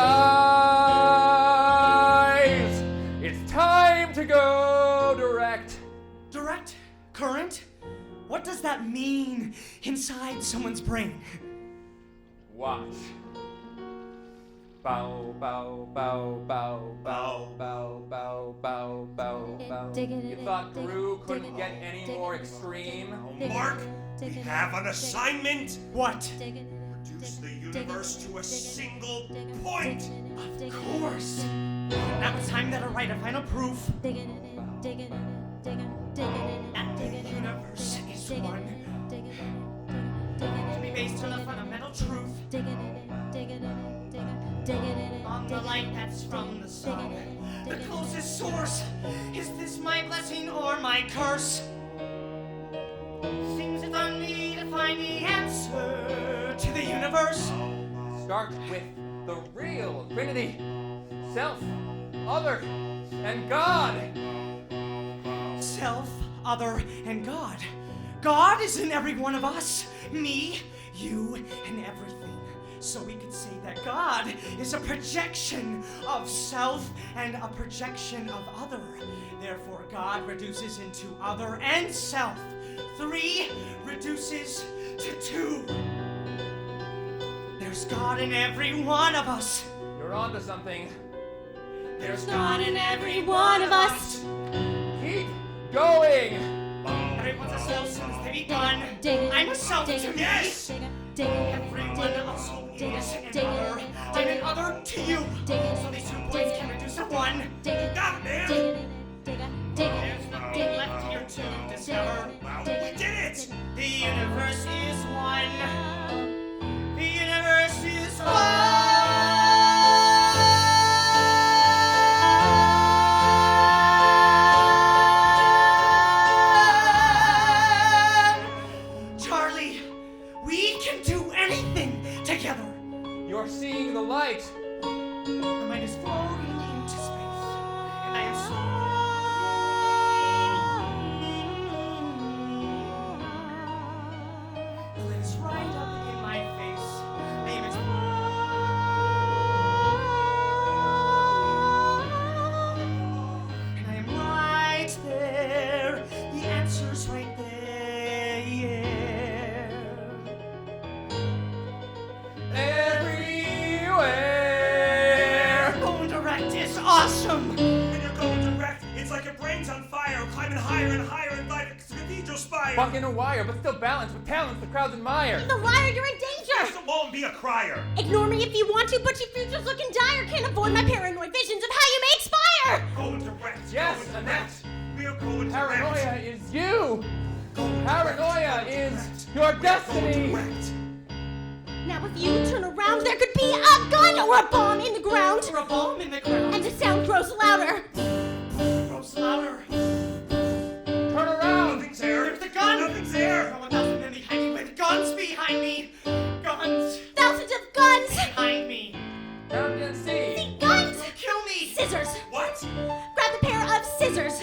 S2: It's time to go direct.
S5: Direct current? What does that mean inside someone's brain?
S2: Watch. Bow, bow, bow, bow, bow, bow, bow, bow, bow, bow. You thought Drewe couldn't get any more extreme?
S4: Marc, we have an assignment.
S5: What?
S4: Reduce the universe to a single point.
S5: Of course. Now it's time that I write a final proof that the universe is one. To be based on a fundamental truth. On the light that's from the sun. The closest source. Is this my blessing or my curse? Seems it's on me to find the answer to the universe.
S2: Start with the real Trinity. Self, other, and God.
S5: Self, other, and God. God is in every one of us. Me, you, and everything. So we could say that God is a projection of self and a projection of other. Therefore, God reduces into other and self. 3 reduces to 2. There's God in every one of us.
S2: You're onto something.
S5: There's
S3: God in every one of us.
S2: Keep going.
S5: Everyone's a self since they begun.
S3: Dig it,
S5: I'm a self
S3: dig
S5: to
S3: it,
S5: me.
S3: Yes. Dig it,
S5: Everyone also is an other, and an other to you. So these 2 points can reduce to 1.
S3: dig it,
S4: Got it, man.
S3: dig it, dig it, dig it,
S5: There's nothing left here to discover.
S4: Wow, we did it!
S5: The universe is one. The universe is one. Charlie, we can do anything together.
S2: You're seeing the light.
S5: The mind is floating into space, and I am so. It is right up in my face. I am and I am right there. The answer's right there.
S2: Everywhere.
S5: Going direct is awesome.
S4: When you're going direct, it's like your brain's on fire, climbing higher and higher and like a cathedral spire.
S2: Fuck in a wire, but still balanced with talents the crowds admire.
S3: The liar, you're in
S4: Just
S3: danger!
S4: won't be a crier.
S3: Ignore me if you want to, but your future's looking dire. Can't avoid my paranoid visions of how you may expire!
S4: Going direct.
S2: Yes,
S4: going
S2: Annette.
S4: direct. We're going direct.
S2: Paranoia is you.
S4: Going
S2: Paranoia
S4: direct.
S2: is your destiny.
S4: Going direct.
S3: Now if you turn around, there could be a gun or a bomb in the ground.
S5: Or a bomb in the ground.
S3: And the sound grows louder.
S5: Grows louder.
S2: Turn around.
S4: Nothing's there.
S5: There's the gun.
S4: Nothing's there.
S5: No 1,000 men behind me with guns behind me. Guns
S3: Thousands of guns!
S5: behind me.
S2: Now you can see.
S3: See, guns!
S5: Kill me.
S3: Scissors!
S4: What?
S3: Grab a pair of scissors!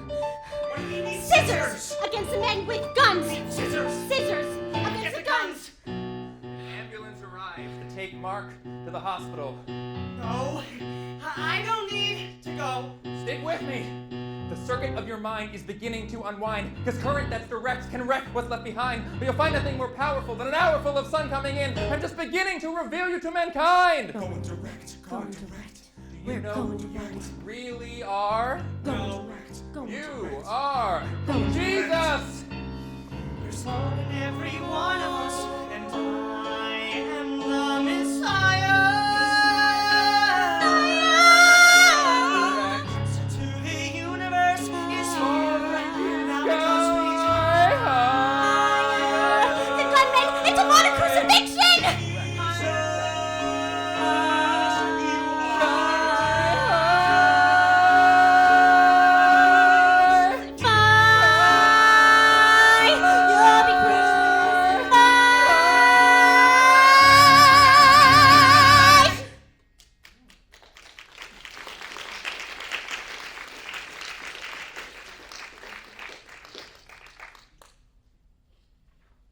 S4: What do you mean
S3: Scissors! Against the men with guns!
S5: Scissors.
S3: Scissors!
S5: Get
S3: Against
S5: the
S3: the guns!
S2: Ambulance arrives to take Marc to the hospital.
S5: No, I don't need to go.
S2: Stick with me. The circuit of your mind is beginning to unwind, because current that's direct can wreck what's left behind. But you'll find nothing more powerful than an hour full of sun coming in and just beginning to reveal you to mankind.
S4: Going direct.
S3: Going direct.
S2: Do you know
S3: going
S2: who you
S3: direct.
S2: really are?
S3: Going direct. Going
S2: You
S3: direct.
S2: are
S3: Going
S2: Jesus.
S5: There's love in every one of us, and I am the Messiah. Answer to the universe is here right now because we
S2: Sky high.
S3: The gunmen! It's a modern crucifixion! Bye! You'll be crucified!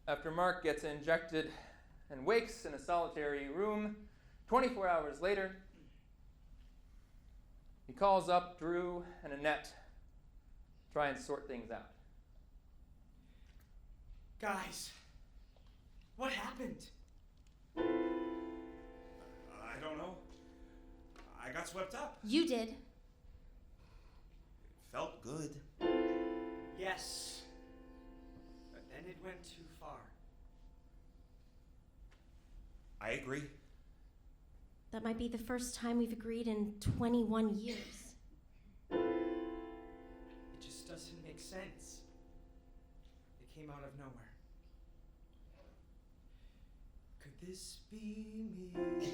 S2: After Marc gets injected and wakes in a solitary room, 24 hours later, he calls up Drewe and Annette to try and sort things out.
S5: Guys, what happened?
S4: I don't know. I got swept up.
S3: You did.
S4: Felt good.
S5: Yes, but then it went too far.
S4: I agree.
S3: That might be the first time we've agreed in 21 years.
S5: It just doesn't make sense. It came out of nowhere. Could this be me?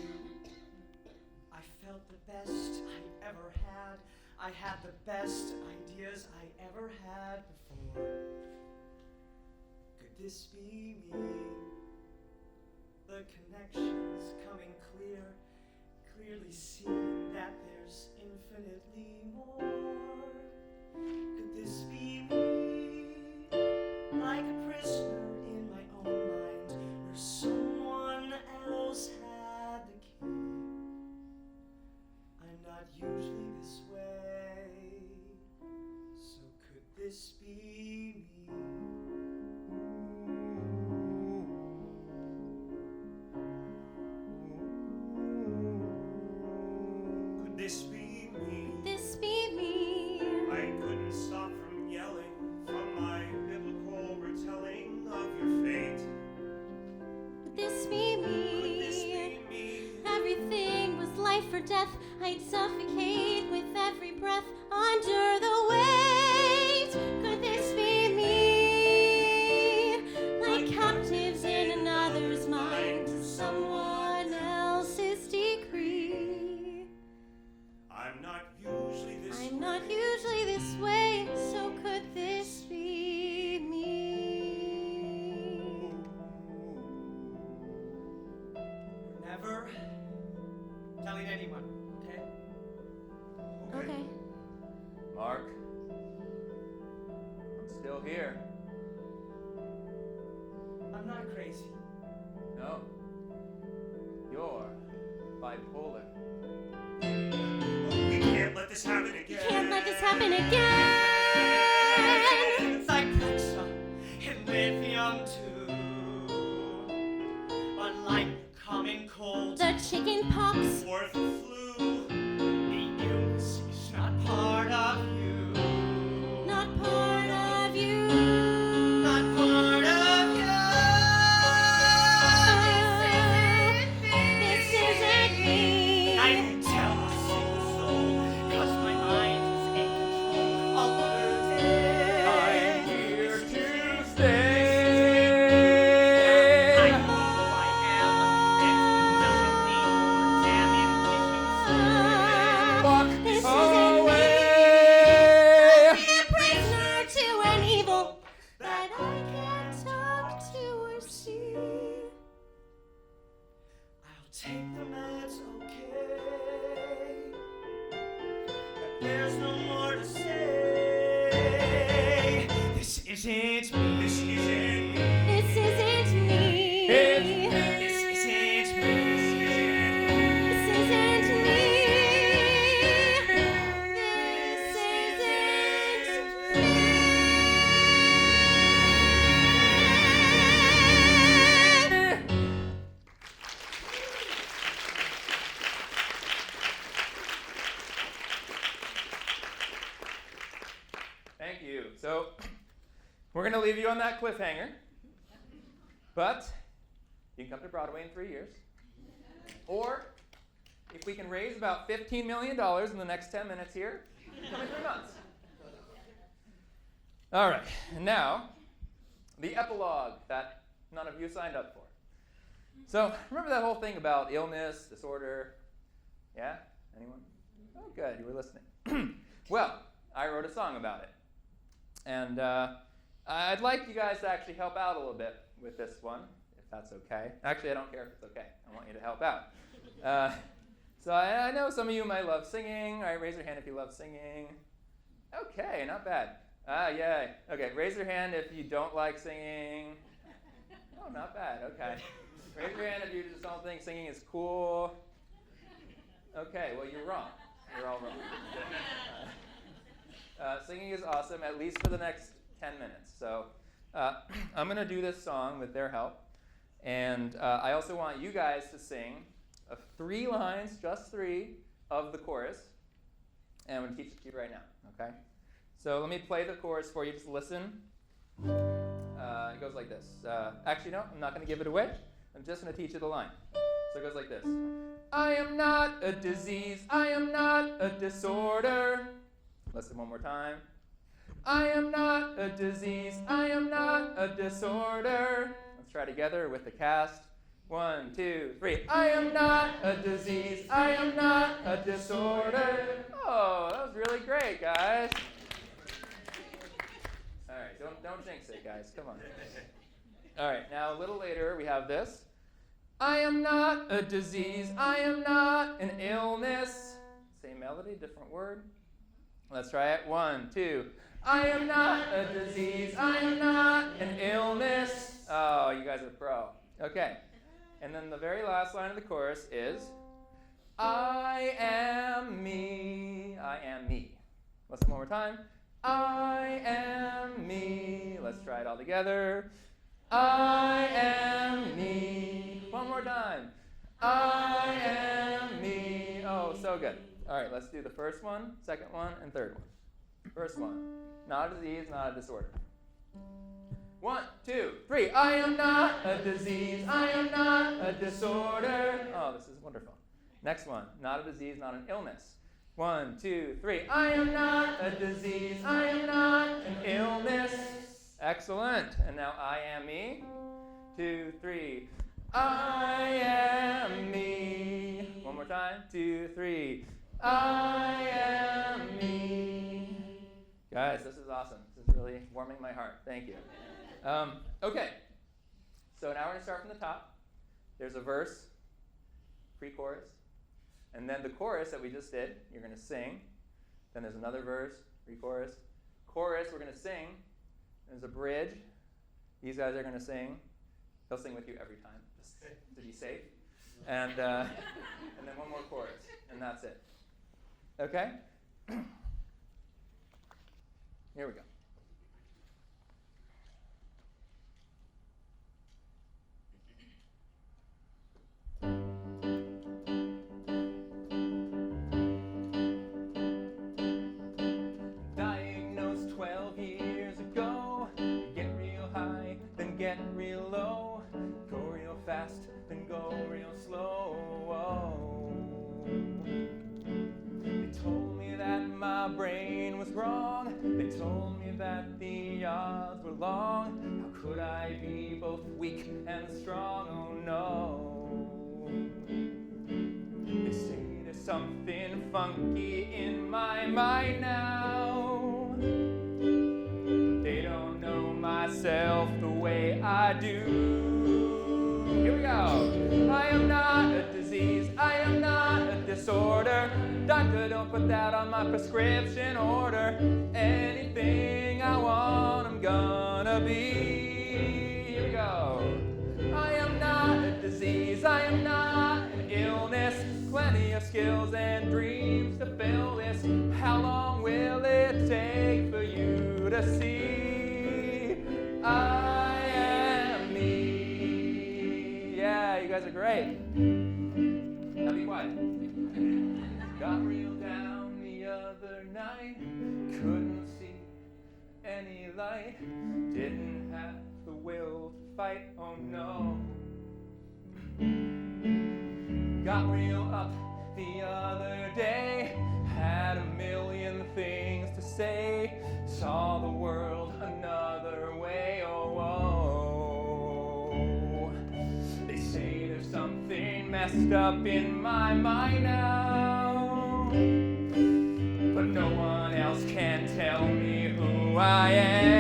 S5: I felt the best I ever had. I had the best ideas I ever had before. Could this be me? The connections coming clear, clearly seeing that there's infinitely more. Could this be me? Like a prisoner in my own mind, where someone else has
S3: death, I'd suffocate with every breath under the weight. Could this be me? Like captives in another's mind, someone else's decree.
S4: I'm not usually this
S3: I'm not usually this way, so could this be me?
S5: Never telling anyone, okay?
S3: Okay.
S2: Marc, I'm still here.
S5: I'm not crazy.
S2: No, you're bipolar.
S4: We can't let this happen again.
S3: Can't let this happen again.
S5: It's like Plexa and lithium too. But like common cold,
S3: The chicken pox.
S4: Or the flu.
S5: the illness is not part of you.
S3: Not part of you.
S5: Not part of you.
S3: This isn't me.
S5: I don't tell a single soul, 'cause my mind is in control all the day.
S2: I'm here to stay.
S5: I know who I am. It doesn't need more damn invitations.
S2: Walk
S3: This isn't
S2: away.
S3: me. A prisoner to an evil that I can't talk to or see.
S5: I'll take the meds, okay. But there's no more to say. This isn't me. This isn't me.
S3: This isn't me.
S2: It's
S5: This isn't me.
S3: This isn't me. This isn't me.
S2: Thank you. So, we're going to leave you on that cliffhanger. But you can come to Broadway in 3 years. Or, if we can raise about $15 million in the next 10 minutes here, come in 3 months. All right. And now, the epilogue that none of you signed up for. So, remember that whole thing about illness, disorder? Yeah? Anyone? Oh, good. You were listening. Well, I wrote a song about it. And I'd like you guys to actually help out a little bit with this one, if that's okay. Actually, I don't care if it's okay. I want you to help out. So I know some of you might love singing. All right, raise your hand if you love singing. Okay, not bad. Yay. Okay, raise your hand if you don't like singing. Oh, not bad. Okay. Raise your hand if you just don't think singing is cool. Okay, well, you're wrong. You're all wrong. Singing is awesome, at least for the next 10 minutes. So I'm going to do this song with their help. And I also want you guys to sing 3 lines, just 3, of the chorus. And I'm going to teach it to you right now, okay? So let me play the chorus for you. Just listen. It goes like this. Actually, no, I'm not going to give it away. I'm just going to teach you the line. So it goes like this. I am not a disease. I am not a disorder. Listen one more time. I am not a disease. I am not a disorder. Let's try together with the cast. 1, 2, 3. I am not a disease. I am not a disorder. Oh, that was really great, guys. All right, don't jinx it, guys. Come on. All right, now a little later we have this. I am not a disease. I am not an illness. Same melody, different word. Let's try it. 1, 2. I am not a disease. I am not an illness. Oh, you guys are pro. Okay. And then the very last line of the chorus is, I am me. I am me. Listen one more time. I am me. Let's try it all together. I am me. One more time. I am me. Oh, so good. All right, let's do the first one, second one, and third one. First one. Not a disease, not a disorder. 1, 2, 3. I am not a disease. I am not a disorder. Oh, this is wonderful. Next one, not a disease, not an illness. 1, 2, 3. I am not a disease. I am not an illness. Excellent. And now I am me. 2, 3. I am me. One more time. 2, 3. I am me. Guys, this is awesome. This is really warming my heart. Thank you. Okay. So now we're going to start from the top. There's a verse, pre-chorus, and then the chorus that we just did, you're going to sing. Then there's another verse, pre-chorus. Chorus, we're going to sing. There's a bridge. These guys are going to sing. They'll sing with you every time, just to be safe. And then one more chorus, and that's it. Okay? Here we go. Diagnosed 12 years ago. Get real high, then get real low. Go real fast, then go real slow. They told me that my brain was wrong. They told me that the odds were long. How could I be both weak and strong? Oh no. They say there's something funky in my mind now. They don't know myself the way I do. Here we go. I am not a disease. I am not a disorder. Doctor, don't put that on my prescription order. Anything I want, I'm gonna be. Here we go. I am not a disease. I am not an illness. Plenty of skills and dreams to fill this. How long will it take for you to see? I am me. Yeah, you guys are great. Now be quiet. Got real down the other night. Couldn't see any light. Didn't have the will to fight. Oh no. Got real up the other day. Had a million things to say. Saw the world another way. Oh, oh. They say there's something messed up in my mind now. But no one else can tell me who I am.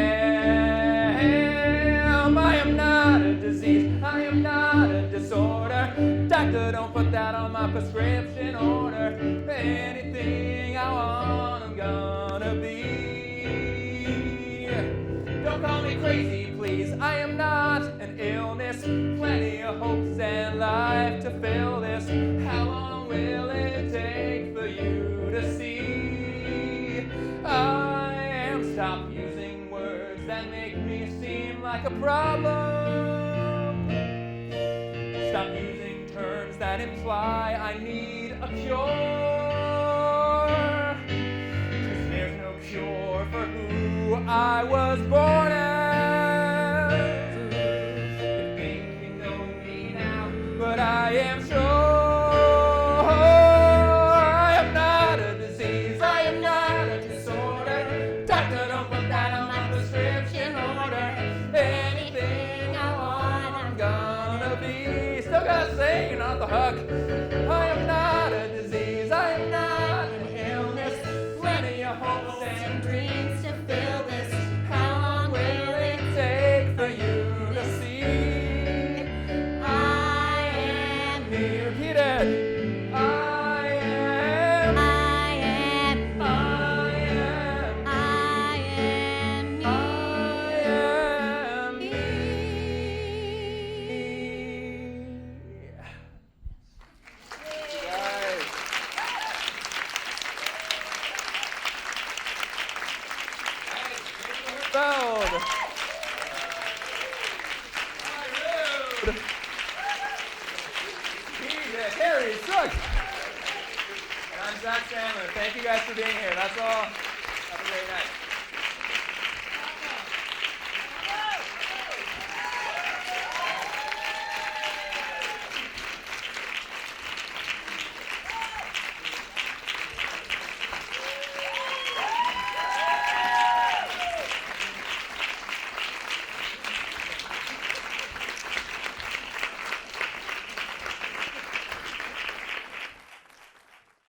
S2: I am not a disease. I am not a disorder. Doctor, don't put that on my prescription order. Anything I want, I'm gonna be. Don't call me crazy, please. I am not an illness. Plenty of hopes and life to fill this. How long will it take for you to see? I am. Stop using words that make me seem like a problem. Stop using terms that imply I need a cure. 'Cause there's no cure for who I was born as. You think you know me now, but I am sure I am not a disease. I am not a disorder. Doctor, don't put that on my prescription order. Anything I want, I'm gonna be. Still gotta sing, you're not the hook. I am not a disease. I am not an illness. Plenty of hopes and dreams to fill this. How long will it take for you to see? I am me. Repeat it. I am.
S3: I am.
S2: I am.
S3: I am me.
S2: I am me. Guys. Hirschfeld. Rood. Harry, Sook. And I'm Sandler. Thank you guys for being here. That's all. Have a great night.